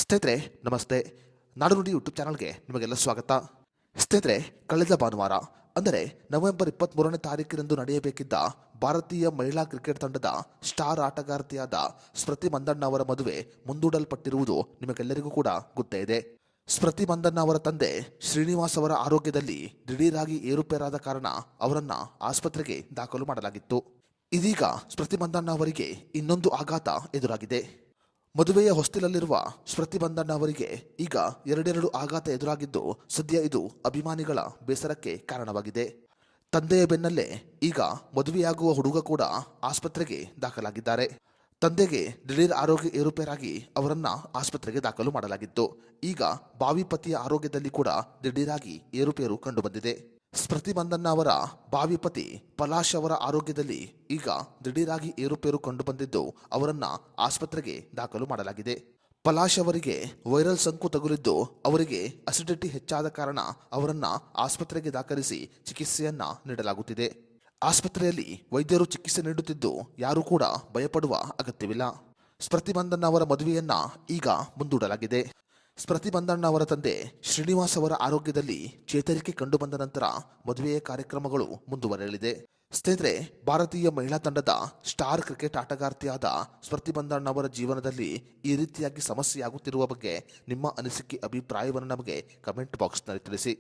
ಸ್ನೇಹಿತರೆ ನಮಸ್ತೆ. ನಾಡುನುಡಿ ಯೂಟ್ಯೂಬ್ ಚಾನಲ್ಗೆ ನಿಮಗೆಲ್ಲ ಸ್ವಾಗತ. ಸ್ನೇಹಿತರೆ, ಕಳೆದ ಭಾನುವಾರ ಅಂದರೆ ನವೆಂಬರ್ 23ನೇ ತಾರೀಕಿನಂದು ನಡೆಯಬೇಕಿದ್ದ ಭಾರತೀಯ ಮಹಿಳಾ ಕ್ರಿಕೆಟ್ ತಂಡದ ಸ್ಟಾರ್ ಆಟಗಾರ್ತಿಯಾದ ಸ್ಮೃತಿ ಮಂದಣ್ಣ ಅವರ ಮದುವೆ ಮುಂದೂಡಲ್ಪಟ್ಟಿರುವುದು ನಿಮಗೆಲ್ಲರಿಗೂ ಕೂಡ ಗೊತ್ತೇ ಇದೆ. ಸ್ಮೃತಿ ಮಂದಣ್ಣ ಅವರ ತಂದೆ ಶ್ರೀನಿವಾಸ್ ಅವರ ಆರೋಗ್ಯದಲ್ಲಿ ದಿಢೀರಾಗಿ ಏರುಪೇರಾದ ಕಾರಣ ಅವರನ್ನ ಆಸ್ಪತ್ರೆಗೆ ದಾಖಲು ಮಾಡಲಾಗಿತ್ತು. ಇದೀಗ ಸ್ಮೃತಿ ಮಂದಣ್ಣ ಅವರಿಗೆ ಇನ್ನೊಂದು ಆಘಾತ ಎದುರಾಗಿದೆ. ಮದುವೆಯ ಹೊಸ್ತಿಲಲ್ಲಿರುವ ಸ್ಮೃತಿ ಮಂದಣ್ಣ ಅವರಿಗೆ ಈಗ ಎರಡೆರಡು ಆಘಾತ ಎದುರಾಗಿದ್ದು, ಸದ್ಯ ಇದು ಅಭಿಮಾನಿಗಳ ಬೇಸರಕ್ಕೆ ಕಾರಣವಾಗಿದೆ. ತಂದೆಯ ಬೆನ್ನಲ್ಲೇ ಈಗ ಮದುವೆಯಾಗುವ ಹುಡುಗ ಕೂಡ ಆಸ್ಪತ್ರೆಗೆ ದಾಖಲಾಗಿದ್ದಾರೆ. ತಂದೆಗೆ ದಿಢೀರ್ ಆರೋಗ್ಯ ಏರುಪೇರಾಗಿ ಅವರನ್ನ ಆಸ್ಪತ್ರೆಗೆ ದಾಖಲು ಮಾಡಲಾಗಿತ್ತು. ಈಗ ಬಾವಿ ಪತಿಯ ಆರೋಗ್ಯದಲ್ಲಿ ಕೂಡ ದಿಢೀರಾಗಿ ಏರುಪೇರು ಕಂಡುಬಂದಿದೆ. ಸ್ಮೃತಿ ಮಂದಣ್ಣ ಅವರ ಬಾವಿ ಪತಿ ಪಲಾಶ್ ಅವರ ಆರೋಗ್ಯದಲ್ಲಿ ಈಗ ದಿಢೀರಾಗಿ ಏರುಪೇರು ಕಂಡುಬಂದಿದ್ದು, ಅವರನ್ನ ಆಸ್ಪತ್ರೆಗೆ ದಾಖಲು ಮಾಡಲಾಗಿದೆ. ಪಲಾಶ್ ಅವರಿಗೆ ವೈರಲ್ ಸೋಂಕು ತಗುಲಿದ್ದು, ಅವರಿಗೆ ಅಸಿಡಿಟಿ ಹೆಚ್ಚಾದ ಕಾರಣ ಅವರನ್ನ ಆಸ್ಪತ್ರೆಗೆ ದಾಖಲಿಸಿ ಚಿಕಿತ್ಸೆಯನ್ನ ನೀಡಲಾಗುತ್ತಿದೆ. ಆಸ್ಪತ್ರೆಯಲ್ಲಿ ವೈದ್ಯರು ಚಿಕಿತ್ಸೆ ನೀಡುತ್ತಿದ್ದು, ಯಾರೂ ಕೂಡ ಭಯಪಡುವ ಅಗತ್ಯವಿಲ್ಲ. ಸ್ಮೃತಿ ಮಂದಣ್ಣ ಅವರ ಮದುವೆಯನ್ನ ಈಗ ಮುಂದೂಡಲಾಗಿದೆ. ಸ್ಮೃತಿ ಮಂದಣ್ಣ ಅವರ ತಂದೆ ಶ್ರೀನಿವಾಸ್ ಅವರ ಆರೋಗ್ಯದಲ್ಲಿ ಚೇತರಿಕೆ ಕಂಡುಬಂದ ನಂತರ ಮದುವೆಯ ಕಾರ್ಯಕ್ರಮಗಳು ಮುಂದುವರೆಯಲಿದೆ. ಸ್ನೇಹಿತರೆ, ಭಾರತೀಯ ಮಹಿಳಾ ತಂಡದ ಸ್ಟಾರ್ ಕ್ರಿಕೆಟ್ ಆಟಗಾರ್ತಿಯಾದ ಸ್ಮೃತಿ ಮಂದಣ್ಣ ಅವರ ಜೀವನದಲ್ಲಿ ಈ ರೀತಿಯಾಗಿ ಸಮಸ್ಯೆಯಾಗುತ್ತಿರುವ ಬಗ್ಗೆ ನಿಮ್ಮ ಅನಿಸಿಕೆ ಅಭಿಪ್ರಾಯವನ್ನು ನಮಗೆ ಕಮೆಂಟ್ ಬಾಕ್ಸ್ನಲ್ಲಿ ತಿಳಿಸಿ.